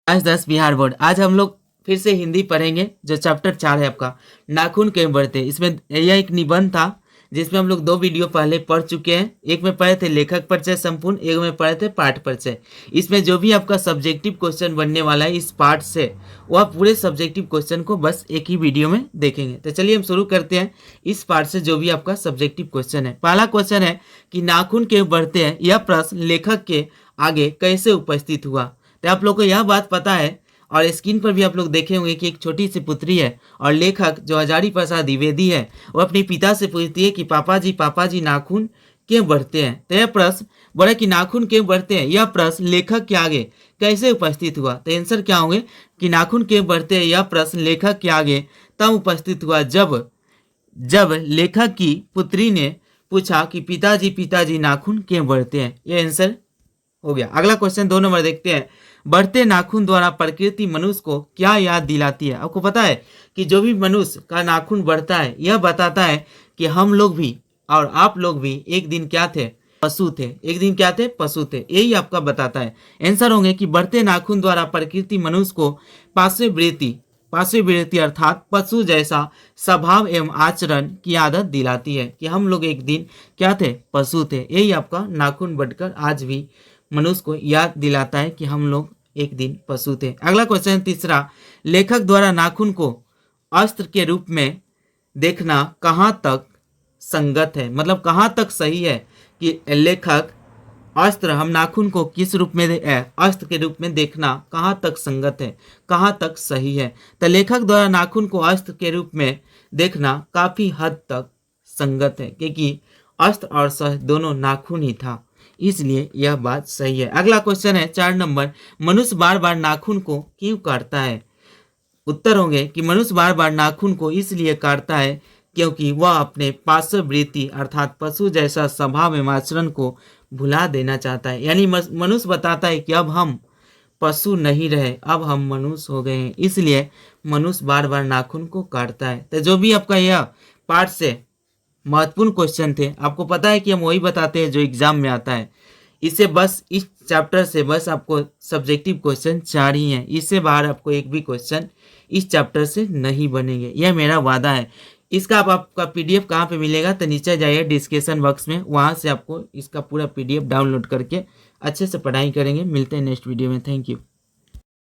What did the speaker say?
Class 10 Bihar board. आज हम लोग फिर से हिंदी पढ़ेंगे। जो चैप्टर 4 है आपका नाखून क्यों बढ़ते। इसमें यह एक निबंध था जिसमें हम लोग 2 वीडियो पहले पढ़ चुके हैं। एक में पढ़े थे लेखक परिचय संपूर्ण, एक में पढ़े थे पाठ परिचय। इसमें जो भी आपका सब्जेक्टिव क्वेश्चन बनने वाला है इस पार्ट से, वह पूरे सब्जेक्टिव क्वेश्चन को बस एक ही वीडियो में देखेंगे। तो चलिए हम शुरू करते हैं इस पार्ट से। जो भी आपका सब्जेक्टिव क्वेश्चन है, पहला क्वेश्चन है कि नाखून क्यों बढ़ते हैं। यह प्रश्न लेखक के आगे कैसे उपस्थित हुआ। तो आप लोग को यह बात पता है और स्क्रीन पर भी आप लोग देखे होंगे कि एक छोटी सी पुत्री है और लेखक जो हजारी प्रसाद द्विवेदी है वो अपने पिता से पूछती है कि पापा जी नाखून क्यों बढ़ते हैं। तो यह प्रश्न बोला कि नाखून क्यों बढ़ते हैं, यह प्रश्न लेखक के आगे कैसे उपस्थित हुआ। तो आंसर क्या होंगे कि नाखून क्यों बढ़ते हैं, यह प्रश्न लेखक के आगे तब उपस्थित हुआ जब लेखक की पुत्री ने पूछा कि पिताजी नाखून क्यों बढ़ते हैं। यह आंसर हो गया। अगला क्वेश्चन 2 नंबर देखते हैं। बढ़ते नाखून द्वारा प्रकृति मनुष्य को क्या याद दिलाती है। आपको पता है कि जो भी मनुष्य का नाखून बढ़ता है यह बताता है कि हम लोग भी और आप लोग भी एक दिन क्या थे, पशु थे। एक दिन क्या थे, पशु थे। यही आपका बताता है। आंसर होंगे कि बढ़ते नाखून द्वारा प्रकृति मनुष्य को पार्श्ववृत्ति अर्थात पशु जैसा स्वभाव एवं आचरण की आदत दिलाती है कि हम लोग एक दिन क्या थे, पशु थे। यही आपका नाखून बढ़कर आज भी मनुष्य को याद दिलाता है कि हम लोग एक दिन पशु थे। अगला क्वेश्चन तीसरा, लेखक द्वारा नाखून को अस्त्र के रूप में देखना कहाँ तक संगत है। मतलब कहाँ तक सही है कि लेखक अस्त्र, हम नाखून को किस रूप में अस्त्र के रूप में देखना कहाँ तक संगत है, कहाँ तक सही है। तो लेखक द्वारा नाखून को अस्त्र के रूप में देखना काफी हद तक संगत है क्योंकि अस्त्र और शस्त्र दोनों नाखून ही था, इसलिए यह बात सही है। अगला क्वेश्चन है 4 नंबर, मनुष्य बार बार नाखून को क्यों काटता है। उत्तर होंगे कि मनुष्य बार बार नाखून को इसलिए काटता है क्योंकि वह अपने पार्श्ववृत्ति अर्थात पशु जैसा स्वभाव एवं आचरण को भुला देना चाहता है। यानी मनुष्य बताता है कि अब हम पशु नहीं रहे, अब हम मनुष्य हो गए हैं, इसलिए मनुष्य बार बार नाखून को काटता है। तो जो भी आपका यह पार्ट से महत्वपूर्ण क्वेश्चन थे, आपको पता है कि हम वही बताते हैं जो एग्जाम में आता है। इससे बस इस चैप्टर से बस आपको सब्जेक्टिव क्वेश्चन 4 ही हैं। इससे बाहर आपको एक भी क्वेश्चन इस चैप्टर से नहीं बनेंगे, यह मेरा वादा है। इसका आपका पीडीएफ कहाँ पे मिलेगा, तो नीचे जाइए डिस्क्रिप्शन बॉक्स में, वहाँ से आपको इसका पूरा पीडीएफ डाउनलोड करके अच्छे से पढ़ाई करेंगे। मिलते हैं नेक्स्ट वीडियो में। Thank you.